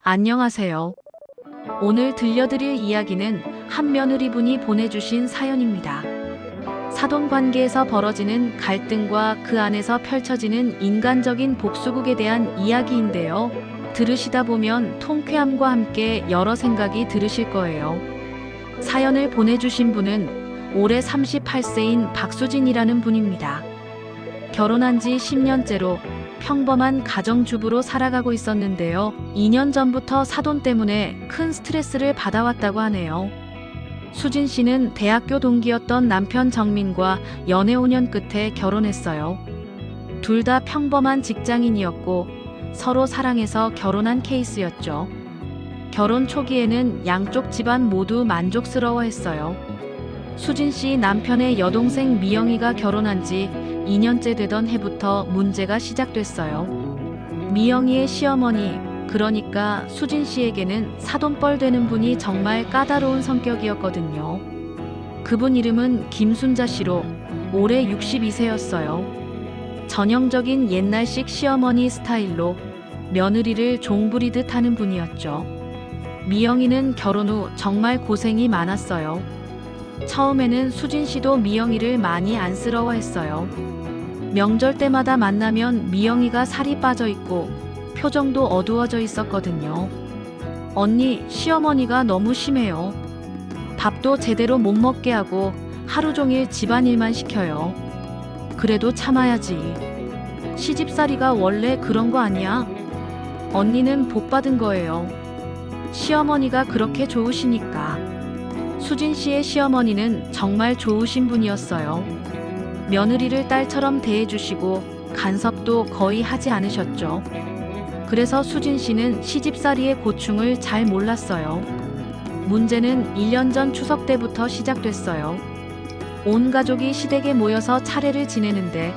안녕하세요. 오늘 들려드릴 이야기는 한 며느리분이 보내주신 사연입니다. 사돈 관계에서 벌어지는 갈등과 그 안에서 펼쳐지는 인간적인 복수극에 대한 이야기인데요. 들으시다 보면 통쾌함과 함께 여러 생각이 들으실 거예요. 사연을 보내주신 분은 올해 38세인 박수진이라는 분입니다. 결혼한 지 10년째로 평범한 가정주부로 살아가고 있었는데요. 2년 전부터 사돈 때문에 큰 스트레스를 받아왔다고 하네요. 수진 씨는 대학교 동기였던 남편 정민과 연애 5년 끝에 결혼했어요. 둘 다 평범한 직장인이었고 서로 사랑해서 결혼한 케이스였죠. 결혼 초기에는 양쪽 집안 모두 만족스러워했어요. 수진 씨 남편의 여동생 미영이가 결혼한 지 2년째 되던 해부터 문제가 시작됐어요. 미영이의 시어머니, 그러니까 수진 씨에게는 사돈뻘 되는 분이 정말 까다로운 성격이었거든요. 그분 이름은 김순자 씨로 올해 62세였어요. 전형적인 옛날식 시어머니 스타일로 며느리를 종부리듯 하는 분이었죠. 미영이는 결혼 후 정말 고생이 많았어요. 처음에는 수진 씨도 미영이를 많이 안쓰러워했어요. 명절 때마다 만나면 미영이가 살이 빠져 있고 표정도 어두워져 있었거든요. 언니, 시어머니가 너무 심해요. 밥도 제대로 못 먹게 하고 하루 종일 집안일만 시켜요. 그래도 참아야지. 시집살이가 원래 그런 거 아니야? 언니는 복 받은 거예요. 시어머니가 그렇게 좋으시니까. 수진 씨의 시어머니는 정말 좋으신 분이었어요. 며느리를 딸처럼 대해주시고 간섭도 거의 하지 않으셨죠. 그래서 수진 씨는 시집살이의 고충을 잘 몰랐어요. 문제는 1년 전 추석 때부터 시작됐어요. 온 가족이 시댁에 모여서 차례를 지내는데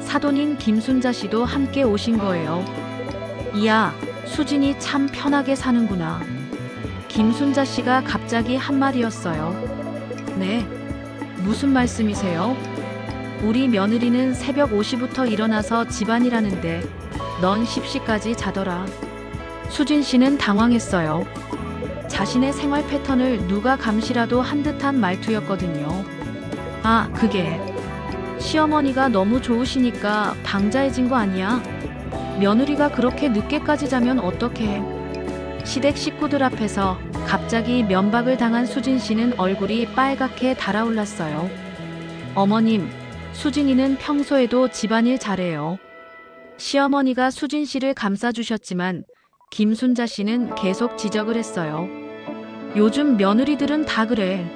사돈인 김순자 씨도 함께 오신 거예요. 이야, 수진이 참 편하게 사는구나. 김순자 씨가 갑자기 한 말이었어요. 네, 무슨 말씀이세요? 우리 며느리는 새벽 5시부터 일어나서 집안일하는데 넌 10시까지 자더라. 수진 씨는 당황했어요. 자신의 생활 패턴을 누가 감시라도 한 듯한 말투였거든요. 아, 그게 시어머니가 너무 좋으시니까 방자해진 거 아니야? 며느리가 그렇게 늦게까지 자면 어떡해? 시댁 식구들 앞에서 갑자기 면박을 당한 수진 씨는 얼굴이 빨갛게 달아올랐어요. 어머님, 수진이는 평소에도 집안일 잘해요. 시어머니가 수진 씨를 감싸주셨지만 김순자 씨는 계속 지적을 했어요. 요즘 며느리들은 다 그래.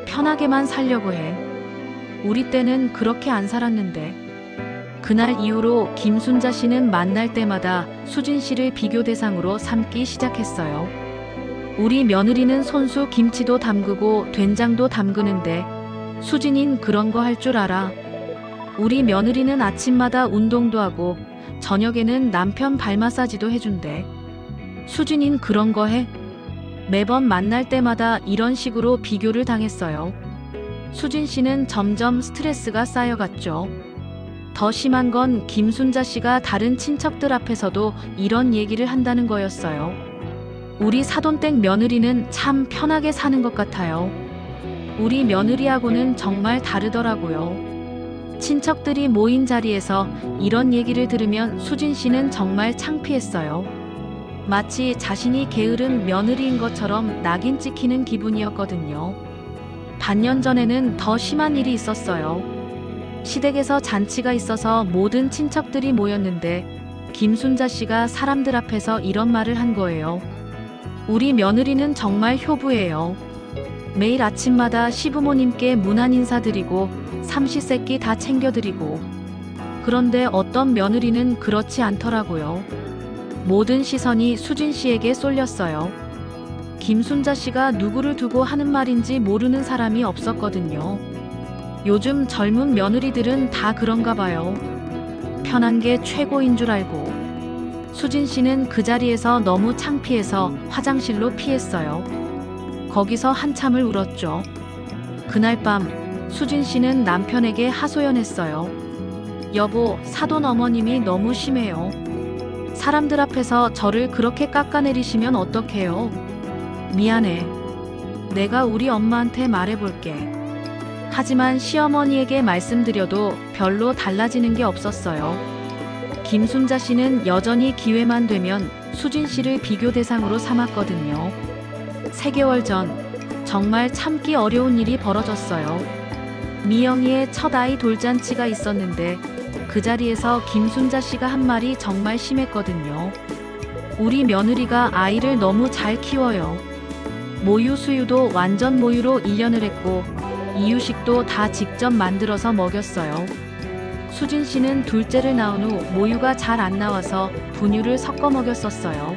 편하게만 살려고 해. 우리 때는 그렇게 안 살았는데. 그날 이후로 김순자 씨는 만날 때마다 수진 씨를 비교 대상으로 삼기 시작했어요. 우리 며느리는 손수 김치도 담그고 된장도 담그는데 수진인 그런 거 할 줄 알아. 우리 며느리는 아침마다 운동도 하고 저녁에는 남편 발 마사지도 해준대. 수진인 그런 거 해? 매번 만날 때마다 이런 식으로 비교를 당했어요. 수진 씨는 점점 스트레스가 쌓여갔죠. 더 심한 건 김순자 씨가 다른 친척들 앞에서도 이런 얘기를 한다는 거였어요. 우리 사돈댁 며느리는 참 편하게 사는 것 같아요. 우리 며느리하고는 정말 다르더라고요. 친척들이 모인 자리에서 이런 얘기를 들으면 수진 씨는 정말 창피했어요. 마치 자신이 게으른 며느리인 것처럼 낙인 찍히는 기분이었거든요. 반년 전에는 더 심한 일이 있었어요. 시댁에서 잔치가 있어서 모든 친척들이 모였는데 김순자 씨가 사람들 앞에서 이런 말을 한 거예요. 우리 며느리는 정말 효부예요. 매일 아침마다 시부모님께 문안 인사드리고 삼시세끼 다 챙겨드리고. 그런데 어떤 며느리는 그렇지 않더라고요. 모든 시선이 수진 씨에게 쏠렸어요. 김순자 씨가 누구를 두고 하는 말인지 모르는 사람이 없었거든요. 요즘 젊은 며느리들은 다 그런가 봐요. 편한 게 최고인 줄 알고. 수진 씨는 그 자리에서 너무 창피해서 화장실로 피했어요. 거기서 한참을 울었죠. 그날 밤 수진 씨는 남편에게 하소연했어요. 여보, 사돈 어머님이 너무 심해요. 사람들 앞에서 저를 그렇게 깎아내리시면 어떡해요? 미안해. 내가 우리 엄마한테 말해볼게. 하지만 시어머니에게 말씀드려도 별로 달라지는 게 없었어요. 김순자 씨는 여전히 기회만 되면 수진 씨를 비교 대상으로 삼았거든요. 3개월 전 정말 참기 어려운 일이 벌어졌어요. 미영이의 첫 아이 돌잔치가 있었는데 그 자리에서 김순자 씨가 한 말이 정말 심했거든요. 우리 며느리가 아이를 너무 잘 키워요. 모유 수유도 완전 모유로 1년을 했고 이유식도 다 직접 만들어서 먹였어요. 수진 씨는 둘째를 낳은 후 모유가 잘 안 나와서 분유를 섞어 먹였었어요.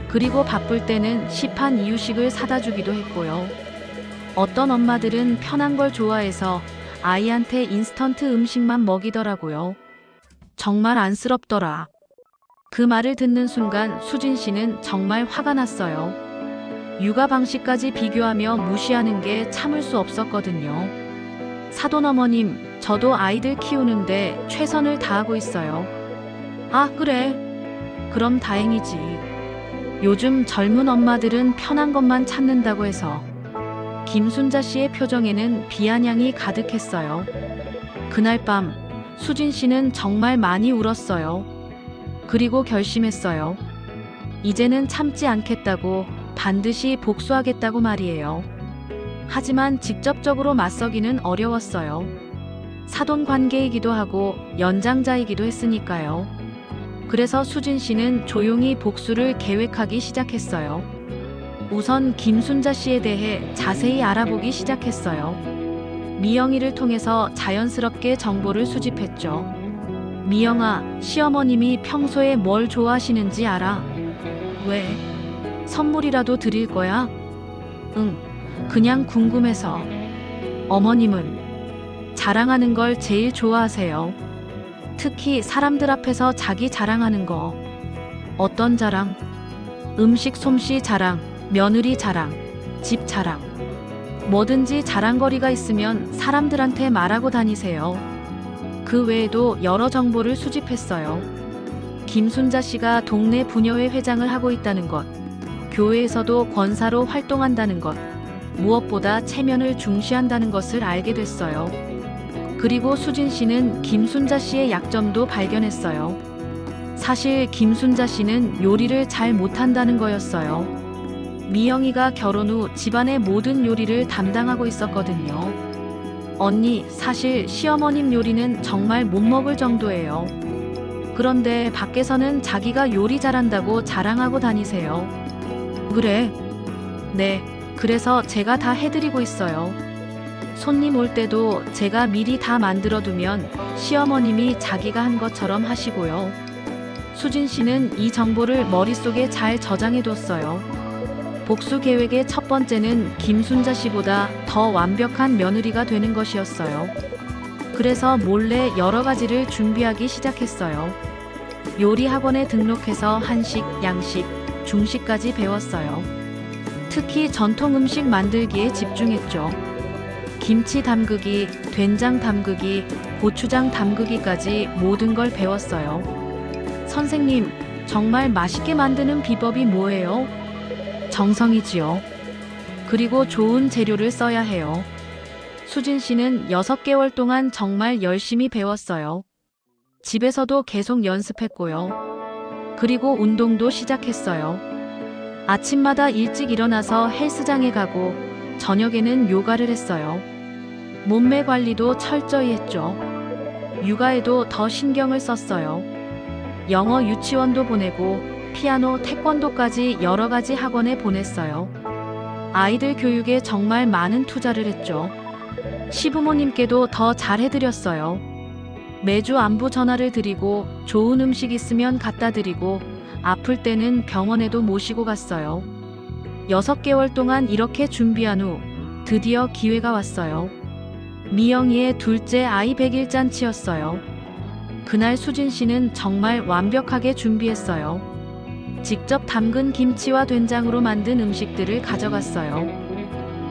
그리고 바쁠 때는 시판 이유식을 사다 주기도 했고요. 어떤 엄마들은 편한 걸 좋아해서 아이한테 인스턴트 음식만 먹이더라고요. 정말 안쓰럽더라. 그 말을 듣는 순간 수진 씨는 정말 화가 났어요. 육아 방식까지 비교하며 무시하는 게 참을 수 없었거든요. 사돈 어머님, 저도 아이들 키우는데 최선을 다하고 있어요. 아, 그래. 그럼 다행이지. 요즘 젊은 엄마들은 편한 것만 찾는다고 해서. 김순자 씨의 표정에는 비아냥이 가득했어요. 그날 밤 수진 씨는 정말 많이 울었어요. 그리고 결심했어요. 이제는 참지 않겠다고, 반드시 복수하겠다고 말이에요. 하지만 직접적으로 맞서기는 어려웠어요. 사돈 관계이기도 하고 연장자이기도 했으니까요. 그래서 수진 씨는 조용히 복수를 계획하기 시작했어요. 우선 김순자 씨에 대해 자세히 알아보기 시작했어요. 미영이를 통해서 자연스럽게 정보를 수집했죠. 미영아, 시어머님이 평소에 뭘 좋아하시는지 알아? 왜? 선물이라도 드릴 거야? 응, 그냥 궁금해서. 어머님은 자랑하는 걸 제일 좋아하세요. 특히 사람들 앞에서 자기 자랑하는 거. 어떤 자랑? 음식 솜씨 자랑, 며느리 자랑, 집 자랑. 뭐든지 자랑거리가 있으면 사람들한테 말하고 다니세요. 그 외에도 여러 정보를 수집했어요. 김순자 씨가 동네 부녀회 회장을 하고 있다는 것, 교회에서도 권사로 활동한다는 것, 무엇보다 체면을 중시한다는 것을 알게 됐어요. 그리고 수진 씨는 김순자 씨의 약점도 발견했어요. 사실 김순자 씨는 요리를 잘 못한다는 거였어요. 미영이가 결혼 후 집안의 모든 요리를 담당하고 있었거든요. 언니, 사실 시어머님 요리는 정말 못 먹을 정도예요. 그런데 밖에서는 자기가 요리 잘한다고 자랑하고 다니세요. 그래? 네, 그래서 제가 다 해드리고 있어요. 손님 올 때도 제가 미리 다 만들어두면 시어머님이 자기가 한 것처럼 하시고요. 수진 씨는 이 정보를 머릿속에 잘 저장해뒀어요. 복수 계획의 첫 번째는 김순자 씨보다 더 완벽한 며느리가 되는 것이었어요. 그래서 몰래 여러 가지를 준비하기 시작했어요. 요리 학원에 등록해서 한식, 양식, 중식까지 배웠어요. 특히 전통 음식 만들기에 집중했죠. 김치 담그기, 된장 담그기, 고추장 담그기까지 모든 걸 배웠어요. 선생님, 정말 맛있게 만드는 비법이 뭐예요? 정성이지요. 그리고 좋은 재료를 써야 해요. 수진 씨는 6개월 동안 정말 열심히 배웠어요. 집에서도 계속 연습했고요. 그리고 운동도 시작했어요. 아침마다 일찍 일어나서 헬스장에 가고 저녁에는 요가를 했어요. 몸매 관리도 철저히 했죠. 육아에도 더 신경을 썼어요. 영어 유치원도 보내고 피아노, 태권도까지 여러 가지 학원에 보냈어요. 아이들 교육에 정말 많은 투자를 했죠. 시부모님께도 더 잘해드렸어요. 매주 안부 전화를 드리고 좋은 음식 있으면 갖다 드리고 아플 때는 병원에도 모시고 갔어요. 6개월 동안 이렇게 준비한 후 드디어 기회가 왔어요. 미영이의 둘째 아이 100일 잔치였어요. 그날 수진 씨는 정말 완벽하게 준비했어요. 직접 담근 김치와 된장으로 만든 음식들을 가져갔어요.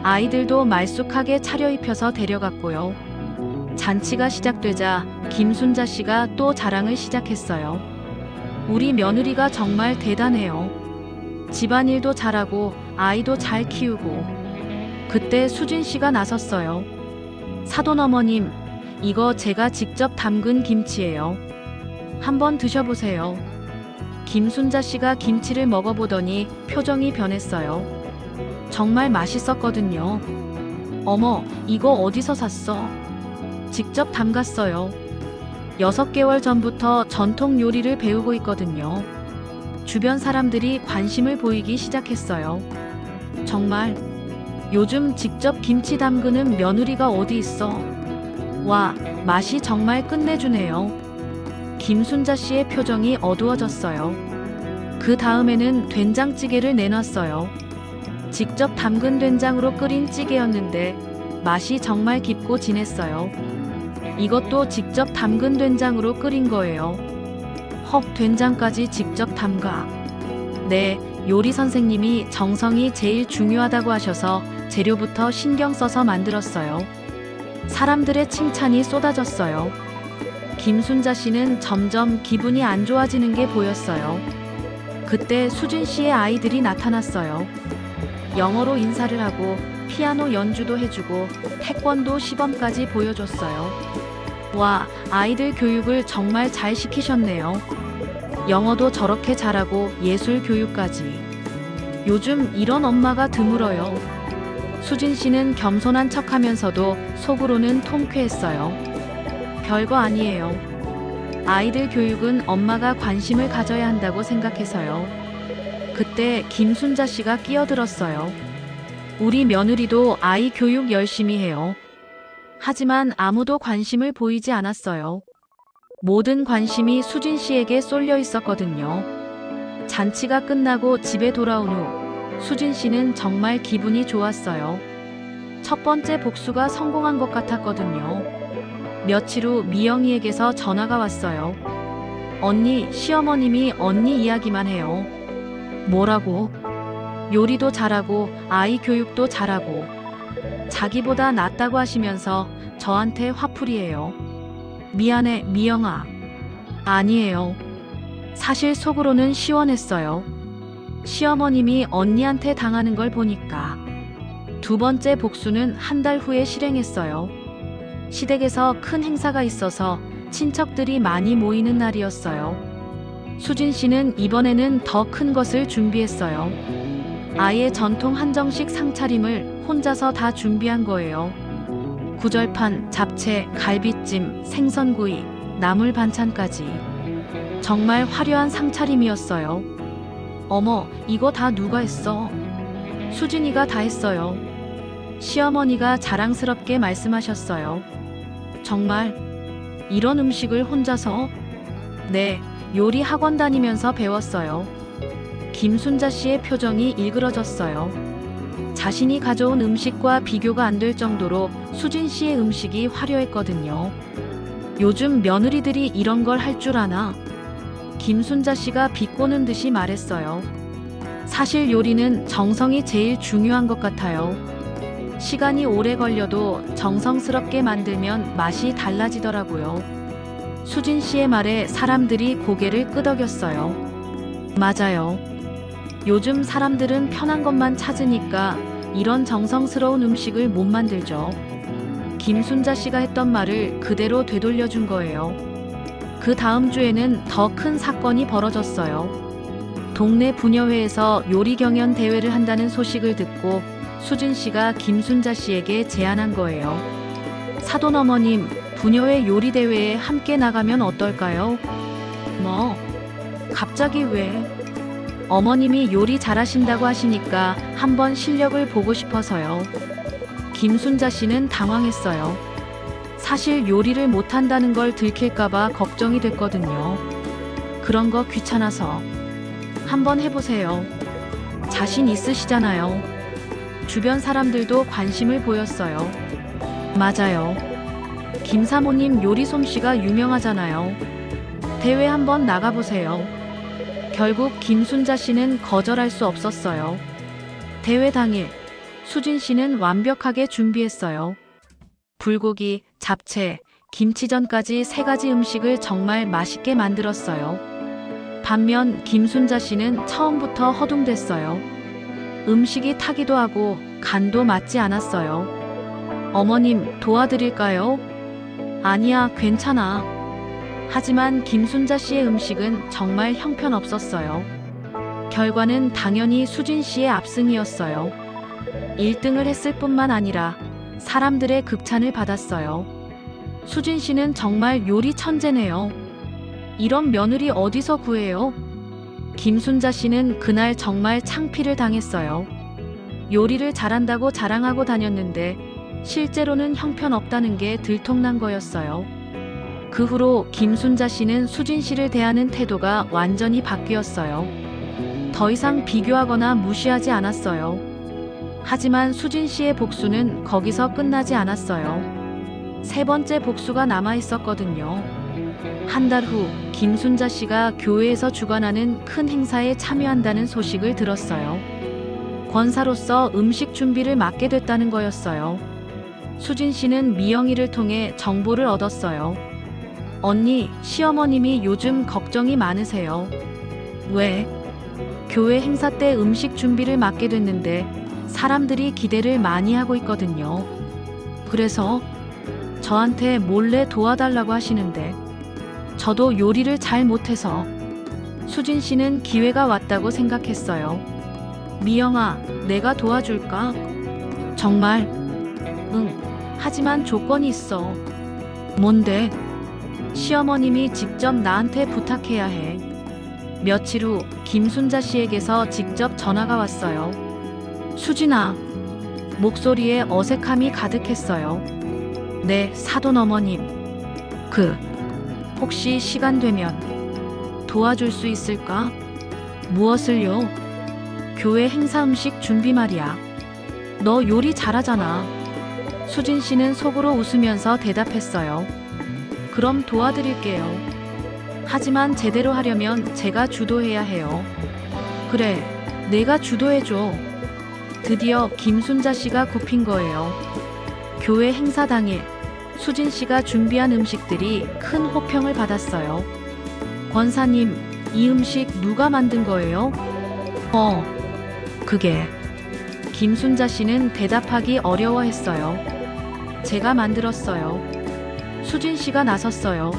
아이들도 말쑥하게 차려입혀서 데려갔고요. 잔치가 시작되자 김순자 씨가 또 자랑을 시작했어요. 우리 며느리가 정말 대단해요. 집안일도 잘하고 아이도 잘 키우고. 그때 수진 씨가 나섰어요. 사돈 어머님, 이거 제가 직접 담근 김치예요. 한번 드셔보세요. 김순자 씨가 김치를 먹어보더니 표정이 변했어요. 정말 맛있었거든요. 어머, 이거 어디서 샀어? 직접 담갔어요. 6개월 전부터 전통 요리를 배우고 있거든요. 주변 사람들이 관심을 보이기 시작했어요. 정말 요즘 직접 김치 담그는 며느리가 어디 있어? 와, 맛이 정말 끝내주네요. 김순자 씨의 표정이 어두워졌어요. 그 다음에는 된장찌개를 내놨어요. 직접 담근 된장으로 끓인 찌개였는데 맛이 정말 깊고 진했어요. 이것도 직접 담근 된장으로 끓인 거예요. 헉, 된장까지 직접 담가. 네, 요리 선생님이 정성이 제일 중요하다고 하셔서 재료부터 신경 써서 만들었어요. 사람들의 칭찬이 쏟아졌어요. 김순자 씨는 점점 기분이 안 좋아지는 게 보였어요. 그때 수진 씨의 아이들이 나타났어요. 영어로 인사를 하고 피아노 연주도 해주고 태권도 시범까지 보여줬어요. 와, 아이들 교육을 정말 잘 시키셨네요. 영어도 저렇게 잘하고 예술 교육까지. 요즘 이런 엄마가 드물어요. 수진 씨는 겸손한 척하면서도 속으로는 통쾌했어요. 별거 아니에요. 아이들 교육은 엄마가 관심을 가져야 한다고 생각해서요. 그때 김순자 씨가 끼어들었어요. 우리 며느리도 아이 교육 열심히 해요. 하지만 아무도 관심을 보이지 않았어요. 모든 관심이 수진 씨에게 쏠려 있었거든요. 잔치가 끝나고 집에 돌아온 후 수진 씨는 정말 기분이 좋았어요. 첫 번째 복수가 성공한 것 같았거든요. 며칠 후 미영이에게서 전화가 왔어요. 언니, 시어머님이 언니 이야기만 해요. 뭐라고? 요리도 잘하고 아이 교육도 잘하고 자기보다 낫다고 하시면서 저한테 화풀이해요. 미안해, 미영아. 아니에요. 사실 속으로는 시원했어요. 시어머님이 언니한테 당하는 걸 보니까. 두 번째 복수는 한 달 후에 실행했어요. 시댁에서 큰 행사가 있어서 친척들이 많이 모이는 날이었어요. 수진 씨는 이번에는 더 큰 것을 준비했어요. 아예 전통 한정식 상차림을 혼자서 다 준비한 거예요. 구절판, 잡채, 갈비찜, 생선구이, 나물 반찬까지. 정말 화려한 상차림이었어요. 어머, 이거 다 누가 했어? 수진이가 다 했어요. 시어머니가 자랑스럽게 말씀하셨어요. 정말 이런 음식을 혼자서? 네, 요리 학원 다니면서 배웠어요. 김순자 씨의 표정이 일그러졌어요. 자신이 가져온 음식과 비교가 안 될 정도로 수진 씨의 음식이 화려했거든요. 요즘 며느리들이 이런 걸 할 줄 아나? 김순자 씨가 비꼬는 듯이 말했어요. 사실 요리는 정성이 제일 중요한 것 같아요. 시간이 오래 걸려도 정성스럽게 만들면 맛이 달라지더라고요. 수진 씨의 말에 사람들이 고개를 끄덕였어요. 맞아요. 요즘 사람들은 편한 것만 찾으니까 이런 정성스러운 음식을 못 만들죠. 김순자 씨가 했던 말을 그대로 되돌려준 거예요. 그 다음 주에는 더 큰 사건이 벌어졌어요. 동네 부녀회에서 요리 경연 대회를 한다는 소식을 듣고 수진 씨가 김순자 씨에게 제안한 거예요. 사돈 어머님, 부녀회 요리 대회에 함께 나가면 어떨까요? 뭐? 갑자기 왜? 어머님이 요리 잘하신다고 하시니까 한번 실력을 보고 싶어서요. 김순자 씨는 당황했어요. 사실 요리를 못한다는 걸 들킬까봐 걱정이 됐거든요. 그런 거 귀찮아서. 한번 해보세요. 자신 있으시잖아요. 주변 사람들도 관심을 보였어요. 맞아요. 김사모님 요리 솜씨가 유명하잖아요. 대회 한번 나가보세요. 결국 김순자 씨는 거절할 수 없었어요. 대회 당일, 수진 씨는 완벽하게 준비했어요. 불고기, 잡채, 김치전까지 3가지 음식을 정말 맛있게 만들었어요. 반면 김순자 씨는 처음부터 허둥댔어요. 음식이 타기도 하고 간도 맞지 않았어요. 어머님, 도와드릴까요? 아니야, 괜찮아. 하지만 김순자 씨의 음식은 정말 형편없었어요. 결과는 당연히 수진 씨의 압승이었어요. 1등을 했을 뿐만 아니라 사람들의 극찬을 받았어요. 수진 씨는 정말 요리 천재네요. 이런 며느리 어디서 구해요? 김순자 씨는 그날 정말 창피를 당했어요. 요리를 잘한다고 자랑하고 다녔는데 실제로는 형편없다는 게 들통난 거였어요. 그 후로 김순자 씨는 수진 씨를 대하는 태도가 완전히 바뀌었어요. 더 이상 비교하거나 무시하지 않았어요. 하지만 수진 씨의 복수는 거기서 끝나지 않았어요. 세 번째 복수가 남아 있었거든요. 한 달 후 김순자 씨가 교회에서 주관하는 큰 행사에 참여한다는 소식을 들었어요. 권사로서 음식 준비를 맡게 됐다는 거였어요. 수진 씨는 미영이를 통해 정보를 얻었어요. 언니, 시어머님이 요즘 걱정이 많으세요. 왜? 교회 행사 때 음식 준비를 맡게 됐는데 사람들이 기대를 많이 하고 있거든요. 그래서 저한테 몰래 도와달라고 하시는데 저도 요리를 잘 못해서 수진 씨는 기회가 왔다고 생각했어요. 미영아, 내가 도와줄까? 정말? 응. 하지만 조건이 있어. 뭔데? 시어머님이 직접 나한테 부탁해야 해. 며칠 후 김순자 씨에게서 직접 전화가 왔어요. 수진아. 목소리에 어색함이 가득했어요. 네, 사돈 어머님. 혹시 시간 되면 도와줄 수 있을까? 무엇을요? 교회 행사 음식 준비 말이야. 너 요리 잘하잖아. 수진 씨는 속으로 웃으면서 대답했어요. 그럼 도와드릴게요. 하지만 제대로 하려면 제가 주도해야 해요. 그래, 내가 주도해줘. 드디어 김순자 씨가 굽힌 거예요. 교회 행사 당일 수진 씨가 준비한 음식들이 큰 호평을 받았어요. 권사님, 이 음식 누가 만든 거예요? 그게. 김순자 씨는 대답하기 어려워했어요. 제가 만들었어요. 수진 씨가 나섰어요.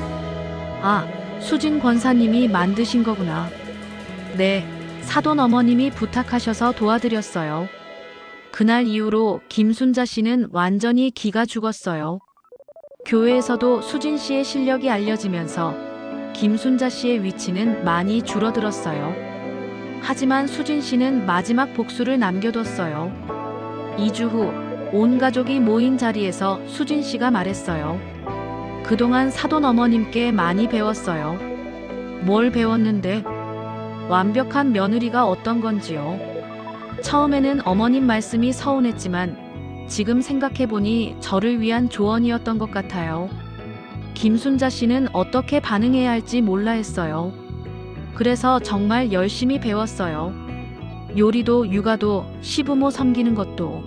아, 수진 권사님이 만드신 거구나. 네, 사돈 어머님이 부탁하셔서 도와드렸어요. 그날 이후로 김순자 씨는 완전히 기가 죽었어요. 교회에서도 수진 씨의 실력이 알려지면서 김순자 씨의 위치는 많이 줄어들었어요. 하지만 수진 씨는 마지막 복수를 남겨뒀어요. 2주 후 온 가족이 모인 자리에서 수진 씨가 말했어요. 그동안 사돈 어머님께 많이 배웠어요. 뭘 배웠는데? 완벽한 며느리가 어떤 건지요. 처음에는 어머님 말씀이 서운했지만 지금 생각해보니 저를 위한 조언이었던 것 같아요. 김순자 씨는 어떻게 반응해야 할지 몰라 했어요. 그래서 정말 열심히 배웠어요. 요리도 육아도 시부모 섬기는 것도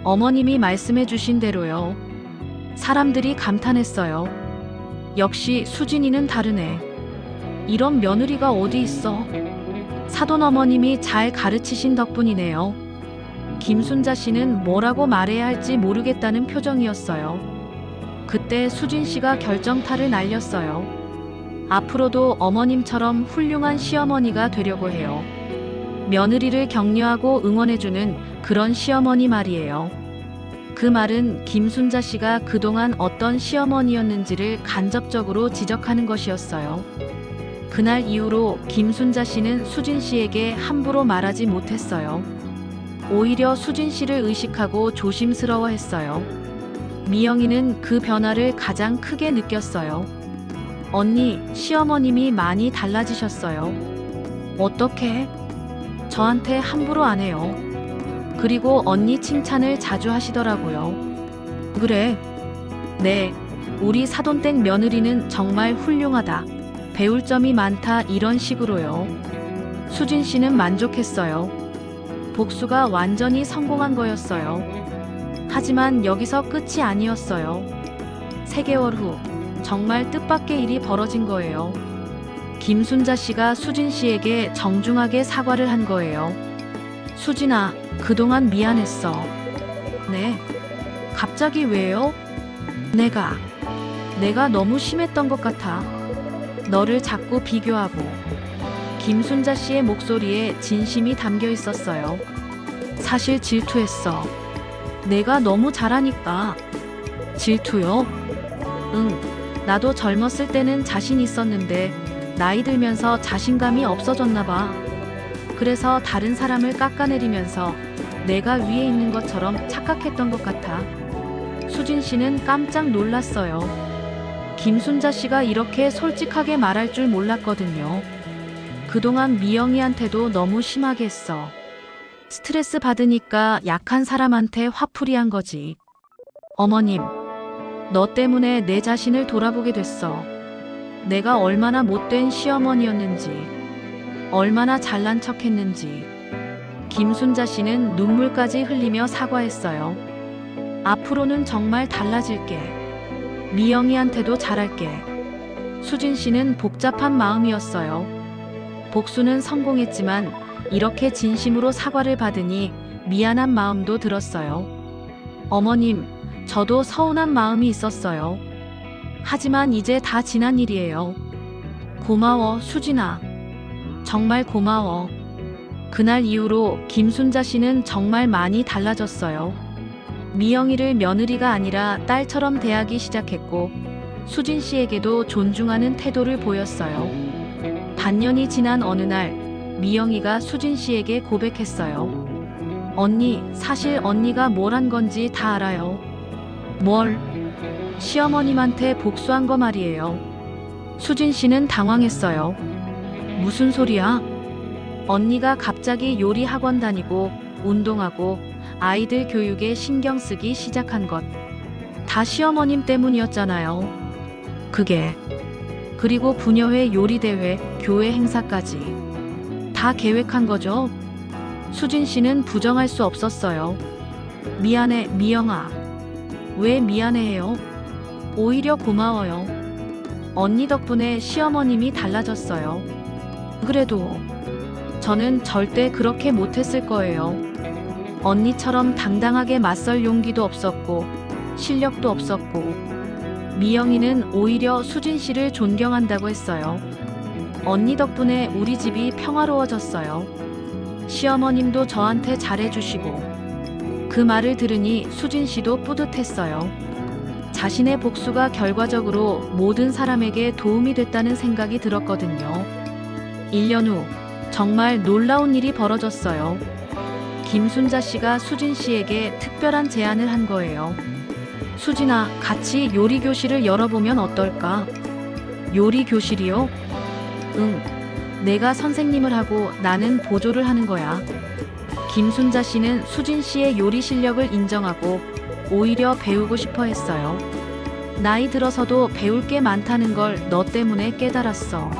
어머님이 말씀해 주신 대로요. 사람들이 감탄했어요. 역시 수진이는 다르네. 이런 며느리가 어디 있어? 사돈 어머님이 잘 가르치신 덕분이네요. 김순자 씨는 뭐라고 말해야 할지 모르겠다는 표정이었어요. 그때 수진 씨가 결정타를 날렸어요. 앞으로도 어머님처럼 훌륭한 시어머니가 되려고 해요. 며느리를 격려하고 응원해주는 그런 시어머니 말이에요. 그 말은 김순자 씨가 그동안 어떤 시어머니였는지를 간접적으로 지적하는 것이었어요. 그날 이후로 김순자 씨는 수진 씨에게 함부로 말하지 못했어요. 오히려 수진 씨를 의식하고 조심스러워했어요. 미영이는 그 변화를 가장 크게 느꼈어요. 언니, 시어머님이 많이 달라지셨어요. 어떻게? 저한테 함부로 안 해요. 그리고 언니 칭찬을 자주 하시더라고요. 그래? 네, 우리 사돈댁 며느리는 정말 훌륭하다. 배울 점이 많다, 이런 식으로요. 수진 씨는 만족했어요. 복수가 완전히 성공한 거였어요. 하지만 여기서 끝이 아니었어요. 3개월 후 정말 뜻밖의 일이 벌어진 거예요. 김순자 씨가 수진 씨에게 정중하게 사과를 한 거예요. 수진아, 그동안 미안했어. 네. 갑자기 왜요? 내가 너무 심했던 것 같아. 너를 자꾸 비교하고. 김순자 씨의 목소리에 진심이 담겨 있었어요. 사실 질투했어. 내가 너무 잘하니까. 질투요? 응. 나도 젊었을 때는 자신 있었는데 나이 들면서 자신감이 없어졌나 봐. 그래서 다른 사람을 깎아내리면서 내가 위에 있는 것처럼 착각했던 것 같아. 수진 씨는 깜짝 놀랐어요. 김순자 씨가 이렇게 솔직하게 말할 줄 몰랐거든요. 그동안 미영이한테도 너무 심하게 했어. 스트레스 받으니까 약한 사람한테 화풀이한 거지. 어머님, 너 때문에 내 자신을 돌아보게 됐어. 내가 얼마나 못된 시어머니였는지, 얼마나 잘난 척했는지. 김순자 씨는 눈물까지 흘리며 사과했어요. 앞으로는 정말 달라질게. 미영이한테도 잘할게. 수진 씨는 복잡한 마음이었어요. 복수는 성공했지만 이렇게 진심으로 사과를 받으니 미안한 마음도 들었어요. 어머님, 저도 서운한 마음이 있었어요. 하지만 이제 다 지난 일이에요. 고마워, 수진아. 정말 고마워. 그날 이후로 김순자 씨는 정말 많이 달라졌어요. 미영이를 며느리가 아니라 딸처럼 대하기 시작했고 수진 씨에게도 존중하는 태도를 보였어요. 반년이 지난 어느 날 미영이가 수진 씨에게 고백했어요. 언니, 사실 언니가 뭘 한 건지 다 알아요. 뭘? 시어머님한테 복수한 거 말이에요. 수진 씨는 당황했어요. 무슨 소리야? 언니가 갑자기 요리 학원 다니고 운동하고 아이들 교육에 신경 쓰기 시작한 것. 다 시어머님 때문이었잖아요. 그리고 부녀회 요리대회, 교회 행사까지. 다 계획한 거죠? 수진 씨는 부정할 수 없었어요. 미안해, 미영아. 왜 미안해해요? 오히려 고마워요. 언니 덕분에 시어머님이 달라졌어요. 그래도 저는 절대 그렇게 못했을 거예요. 언니처럼 당당하게 맞설 용기도 없었고 실력도 없었고. 미영이는 오히려 수진 씨를 존경한다고 했어요. 언니 덕분에 우리 집이 평화로워졌어요. 시어머님도 저한테 잘해주시고. 그 말을 들으니 수진 씨도 뿌듯했어요. 자신의 복수가 결과적으로 모든 사람에게 도움이 됐다는 생각이 들었거든요. 1년 후 정말 놀라운 일이 벌어졌어요. 김순자 씨가 수진 씨에게 특별한 제안을 한 거예요. 수진아, 같이 요리 교실을 열어보면 어떨까? 요리 교실이요? 응. 내가 선생님을 하고 나는 보조를 하는 거야. 김순자 씨는 수진 씨의 요리 실력을 인정하고 오히려 배우고 싶어 했어요. 나이 들어서도 배울 게 많다는 걸 너 때문에 깨달았어.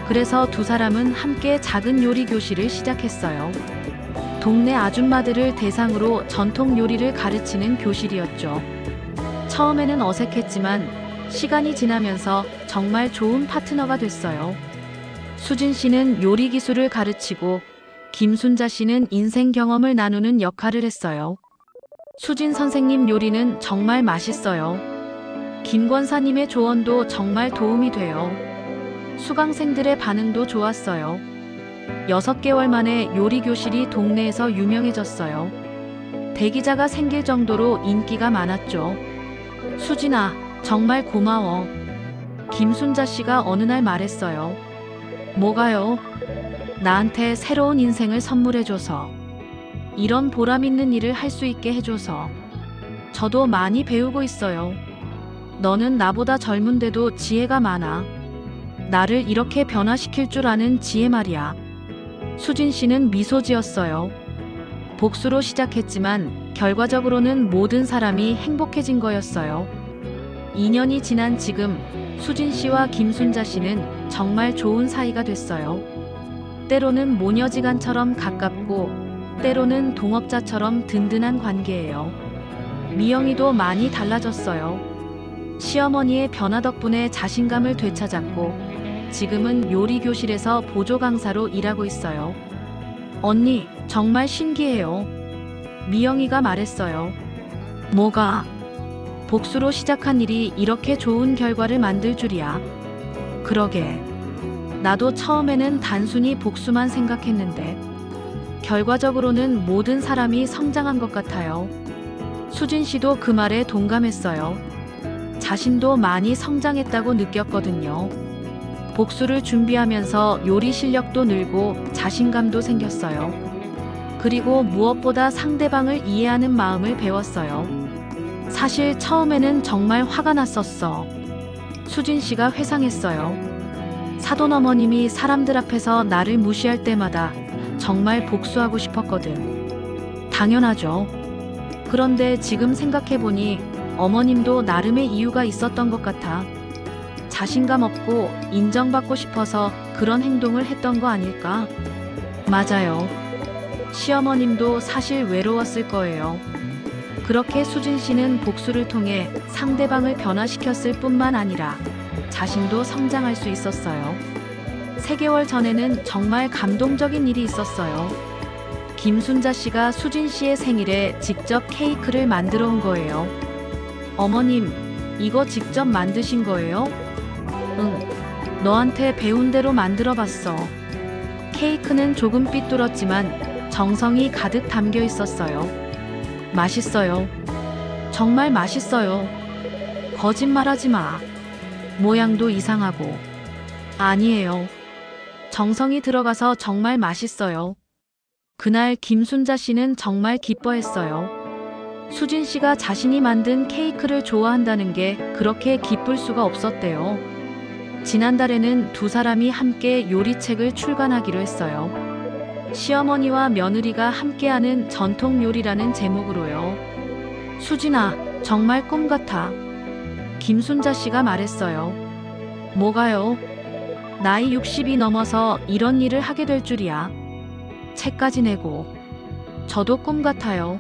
그래서 두 사람은 함께 작은 요리 교실을 시작했어요. 동네 아줌마들을 대상으로 전통 요리를 가르치는 교실이었죠. 처음에는 어색했지만 시간이 지나면서 정말 좋은 파트너가 됐어요. 수진 씨는 요리 기술을 가르치고 김순자 씨는 인생 경험을 나누는 역할을 했어요. 수진 선생님 요리는 정말 맛있어요. 김 권사님의 조언도 정말 도움이 돼요. 수강생들의 반응도 좋았어요. 6개월 만에 요리 교실이 동네에서 유명해졌어요. 대기자가 생길 정도로 인기가 많았죠. 수진아, 정말 고마워. 김순자 씨가 어느 날 말했어요. 뭐가요? 나한테 새로운 인생을 선물해줘서. 이런 보람 있는 일을 할 수 있게 해줘서. 저도 많이 배우고 있어요. 너는 나보다 젊은데도 지혜가 많아. 나를 이렇게 변화시킬 줄 아는 지혜 말이야. 수진 씨는 미소 지었어요. 복수로 시작했지만 결과적으로는 모든 사람이 행복해진 거였어요. 2년이 지난 지금 수진 씨와 김순자 씨는 정말 좋은 사이가 됐어요. 때로는 모녀지간처럼 가깝고 때로는 동업자처럼 든든한 관계예요. 미영이도 많이 달라졌어요. 시어머니의 변화 덕분에 자신감을 되찾았고 지금은 요리 교실에서 보조 강사로 일하고 있어요. 언니, 정말 신기해요. 미영이가 말했어요. 뭐가? 복수로 시작한 일이 이렇게 좋은 결과를 만들 줄이야. 그러게. 나도 처음에는 단순히 복수만 생각했는데 결과적으로는 모든 사람이 성장한 것 같아요. 수진 씨도 그 말에 동감했어요. 자신도 많이 성장했다고 느꼈거든요. 복수를 준비하면서 요리 실력도 늘고 자신감도 생겼어요. 그리고 무엇보다 상대방을 이해하는 마음을 배웠어요. 사실 처음에는 정말 화가 났었어. 수진 씨가 회상했어요. 사돈 어머님이 사람들 앞에서 나를 무시할 때마다 정말 복수하고 싶었거든. 당연하죠. 그런데 지금 생각해보니 어머님도 나름의 이유가 있었던 것 같아. 자신감 없고 인정받고 싶어서 그런 행동을 했던 거 아닐까? 맞아요. 시어머님도 사실 외로웠을 거예요. 그렇게 수진 씨는 복수를 통해 상대방을 변화시켰을 뿐만 아니라 자신도 성장할 수 있었어요. 3개월 전에는 정말 감동적인 일이 있었어요. 김순자 씨가 수진 씨의 생일에 직접 케이크를 만들어 온 거예요. 어머님, 이거 직접 만드신 거예요? 응, 너한테 배운 대로 만들어 봤어. 케이크는 조금 삐뚤었지만 정성이 가득 담겨 있었어요. 맛있어요. 정말 맛있어요. 거짓말하지 마. 모양도 이상하고. 아니에요. 정성이 들어가서 정말 맛있어요. 그날 김순자 씨는 정말 기뻐했어요. 수진 씨가 자신이 만든 케이크를 좋아한다는 게 그렇게 기쁠 수가 없었대요. 지난달에는 두 사람이 함께 요리책을 출간하기로 했어요. 시어머니와 며느리가 함께하는 전통 요리라는 제목으로요. 수진아, 정말 꿈 같아. 김순자 씨가 말했어요. 뭐가요? 나이 60이 넘어서 이런 일을 하게 될 줄이야. 책까지 내고. 저도 꿈 같아요.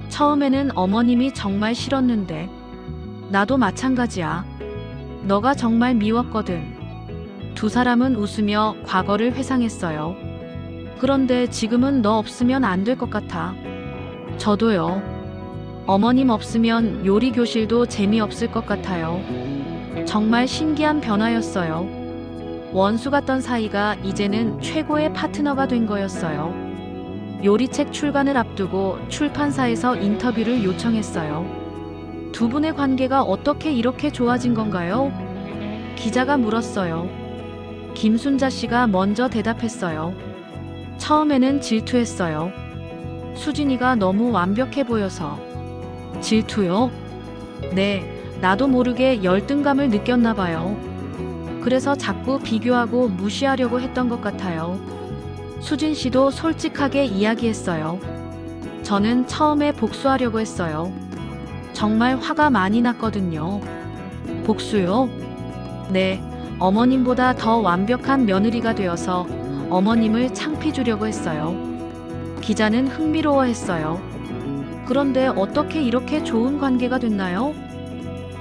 처음에는 어머님이 정말 싫었는데 나도 마찬가지야. 너가 정말 미웠거든. 두 사람은 웃으며 과거를 회상했어요. 그런데 지금은 너 없으면 안 될 것 같아. 저도요. 어머님 없으면 요리 교실도 재미없을 것 같아요. 정말 신기한 변화였어요. 원수 같던 사이가 이제는 최고의 파트너가 된 거였어요. 요리책 출간을 앞두고 출판사에서 인터뷰를 요청했어요. 두 분의 관계가 어떻게 이렇게 좋아진 건가요? 기자가 물었어요. 김순자 씨가 먼저 대답했어요. 처음에는 질투했어요. 수진이가 너무 완벽해 보여서. 질투요? 네, 나도 모르게 열등감을 느꼈나 봐요. 그래서 자꾸 비교하고 무시하려고 했던 것 같아요. 수진 씨도 솔직하게 이야기했어요. 저는 처음에 복수하려고 했어요. 정말 화가 많이 났거든요. 복수요? 네, 어머님보다 더 완벽한 며느리가 되어서 어머님을 창피 주려고 했어요. 기자는 흥미로워했어요. 그런데 어떻게 이렇게 좋은 관계가 됐나요?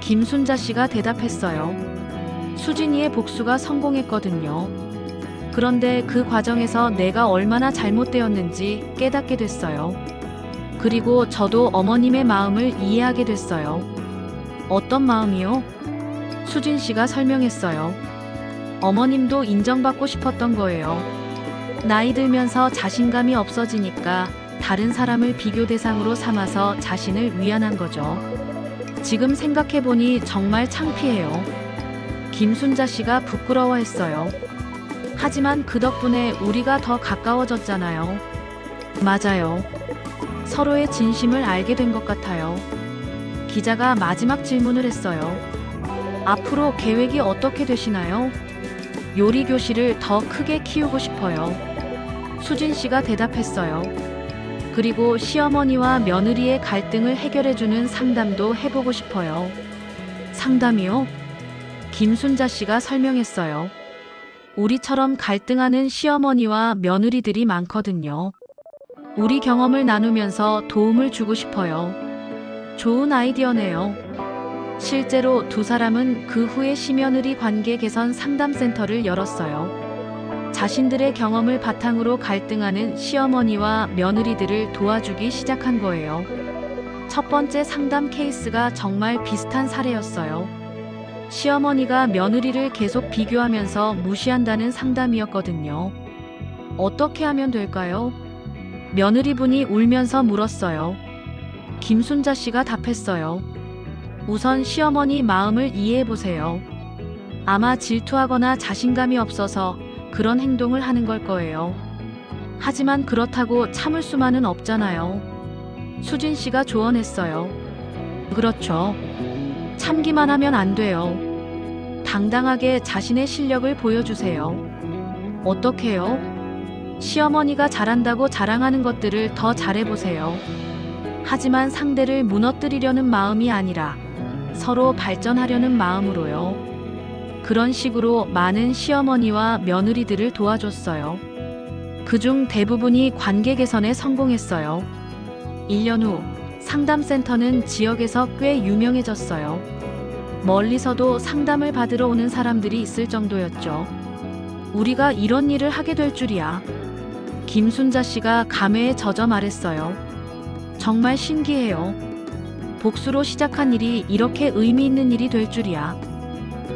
김순자 씨가 대답했어요. 수진이의 복수가 성공했거든요. 그런데 그 과정에서 내가 얼마나 잘못되었는지 깨닫게 됐어요. 그리고 저도 어머님의 마음을 이해하게 됐어요. 어떤 마음이요? 수진 씨가 설명했어요. 어머님도 인정받고 싶었던 거예요. 나이 들면서 자신감이 없어지니까 다른 사람을 비교 대상으로 삼아서 자신을 위안한 거죠. 지금 생각해보니 정말 창피해요. 김순자 씨가 부끄러워했어요. 하지만 그 덕분에 우리가 더 가까워졌잖아요. 맞아요. 서로의 진심을 알게 된 것 같아요. 기자가 마지막 질문을 했어요. 앞으로 계획이 어떻게 되시나요? 요리 교실을 더 크게 키우고 싶어요. 수진 씨가 대답했어요. 그리고 시어머니와 며느리의 갈등을 해결해주는 상담도 해보고 싶어요. 상담이요? 김순자 씨가 설명했어요. 우리처럼 갈등하는 시어머니와 며느리들이 많거든요. 우리 경험을 나누면서 도움을 주고 싶어요. 좋은 아이디어네요. 실제로 두 사람은 그 후에 시며느리 관계 개선 상담센터를 열었어요. 자신들의 경험을 바탕으로 갈등하는 시어머니와 며느리들을 도와주기 시작한 거예요. 첫 번째 상담 케이스가 정말 비슷한 사례였어요. 시어머니가 며느리를 계속 비교하면서 무시한다는 상담이었거든요. 어떻게 하면 될까요? 며느리분이 울면서 물었어요. 김순자 씨가 답했어요. 우선 시어머니 마음을 이해해보세요. 아마 질투하거나 자신감이 없어서 그런 행동을 하는 걸 거예요. 하지만 그렇다고 참을 수만은 없잖아요. 수진 씨가 조언했어요. 그렇죠. 참기만 하면 안 돼요. 당당하게 자신의 실력을 보여주세요. 어떻게요? 시어머니가 잘한다고 자랑하는 것들을 더 잘해보세요. 하지만 상대를 무너뜨리려는 마음이 아니라 서로 발전하려는 마음으로요. 그런 식으로 많은 시어머니와 며느리들을 도와줬어요. 그중 대부분이 관계 개선에 성공했어요. 1년 후 상담센터는 지역에서 꽤 유명해졌어요. 멀리서도 상담을 받으러 오는 사람들이 있을 정도였죠. 우리가 이런 일을 하게 될 줄이야. 김순자 씨가 감회에 젖어 말했어요. 정말 신기해요. 복수로 시작한 일이 이렇게 의미 있는 일이 될 줄이야.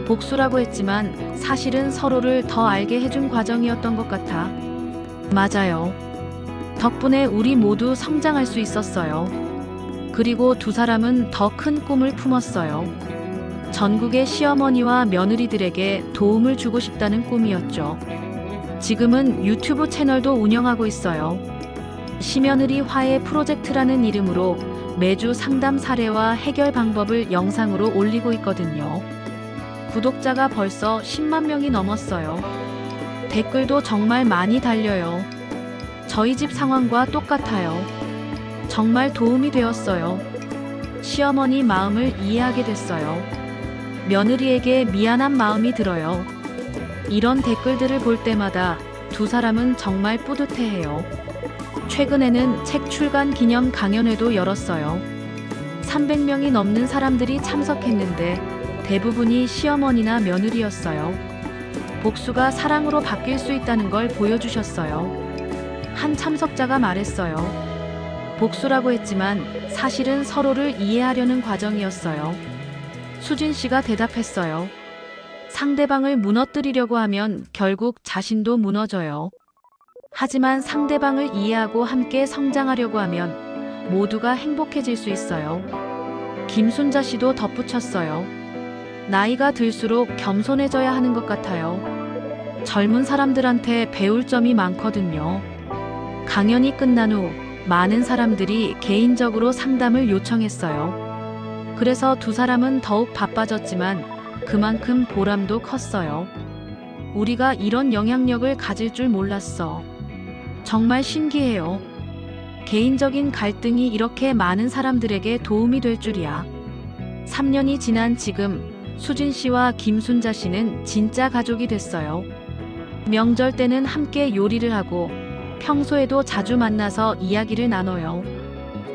복수라고 했지만 사실은 서로를 더 알게 해준 과정이었던 것 같아. 맞아요. 덕분에 우리 모두 성장할 수 있었어요. 그리고 두 사람은 더 큰 꿈을 품었어요. 전국의 시어머니와 며느리들에게 도움을 주고 싶다는 꿈이었죠. 지금은 유튜브 채널도 운영하고 있어요. 시며느리 화해 프로젝트라는 이름으로 매주 상담 사례와 해결 방법을 영상으로 올리고 있거든요. 구독자가 벌써 10만 명이 넘었어요. 댓글도 정말 많이 달려요. 저희 집 상황과 똑같아요. 정말 도움이 되었어요. 시어머니 마음을 이해하게 됐어요. 며느리에게 미안한 마음이 들어요. 이런 댓글들을 볼 때마다 두 사람은 정말 뿌듯해해요. 최근에는 책 출간 기념 강연회도 열었어요. 300명이 넘는 사람들이 참석했는데 대부분이 시어머니나 며느리였어요. 복수가 사랑으로 바뀔 수 있다는 걸 보여주셨어요. 한 참석자가 말했어요. 복수라고 했지만 사실은 서로를 이해하려는 과정이었어요. 수진 씨가 대답했어요. 상대방을 무너뜨리려고 하면 결국 자신도 무너져요. 하지만 상대방을 이해하고 함께 성장하려고 하면 모두가 행복해질 수 있어요. 김순자 씨도 덧붙였어요. 나이가 들수록 겸손해져야 하는 것 같아요. 젊은 사람들한테 배울 점이 많거든요. 강연이 끝난 후 많은 사람들이 개인적으로 상담을 요청했어요. 그래서 두 사람은 더욱 바빠졌지만 그만큼 보람도 컸어요. 우리가 이런 영향력을 가질 줄 몰랐어. 정말 신기해요. 개인적인 갈등이 이렇게 많은 사람들에게 도움이 될 줄이야. 3년이 지난 지금 수진 씨와 김순자 씨는 진짜 가족이 됐어요. 명절 때는 함께 요리를 하고 평소에도 자주 만나서 이야기를 나눠요.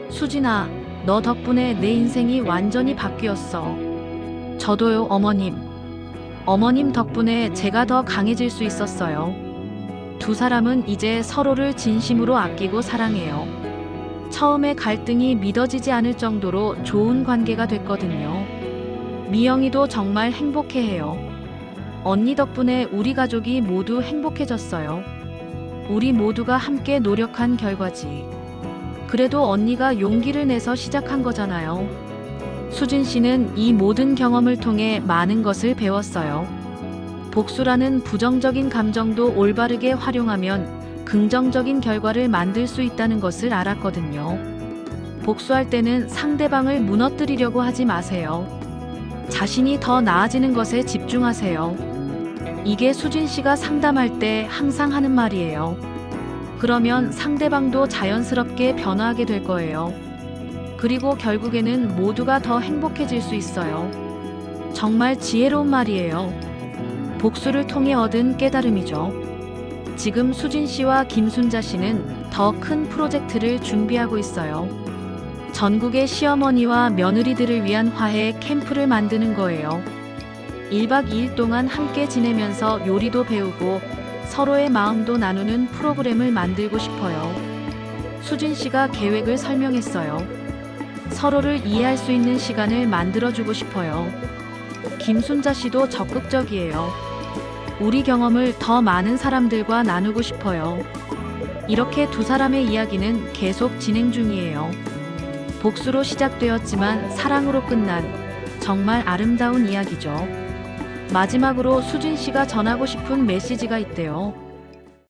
수진아, 너 덕분에 내 인생이 완전히 바뀌었어. 저도요, 어머님. 어머님 덕분에 제가 더 강해질 수 있었어요. 두 사람은 이제 서로를 진심으로 아끼고 사랑해요. 처음에 갈등이 믿어지지 않을 정도로 좋은 관계가 됐거든요. 미영이도 정말 행복해해요. 언니 덕분에 우리 가족이 모두 행복해졌어요. 우리 모두가 함께 노력한 결과지. 그래도 언니가 용기를 내서 시작한 거잖아요. 수진 씨는 이 모든 경험을 통해 많은 것을 배웠어요. 복수라는 부정적인 감정도 올바르게 활용하면 긍정적인 결과를 만들 수 있다는 것을 알았거든요. 복수할 때는 상대방을 무너뜨리려고 하지 마세요. 자신이 더 나아지는 것에 집중하세요. 이게 수진 씨가 상담할 때 항상 하는 말이에요. 그러면 상대방도 자연스럽게 변화하게 될 거예요. 그리고 결국에는 모두가 더 행복해질 수 있어요. 정말 지혜로운 말이에요. 복수를 통해 얻은 깨달음이죠. 지금 수진 씨와 김순자 씨는 더 큰 프로젝트를 준비하고 있어요. 전국의 시어머니와 며느리들을 위한 화해 캠프를 만드는 거예요. 1박 2일 동안 함께 지내면서 요리도 배우고 서로의 마음도 나누는 프로그램을 만들고 싶어요. 수진 씨가 계획을 설명했어요. 서로를 이해할 수 있는 시간을 만들어주고 싶어요. 김순자 씨도 적극적이에요. 우리 경험을 더 많은 사람들과 나누고 싶어요. 이렇게 두 사람의 이야기는 계속 진행 중이에요. 복수로 시작되었지만 사랑으로 끝난 정말 아름다운 이야기죠. 마지막으로 수진 씨가 전하고 싶은 메시지가 있대요.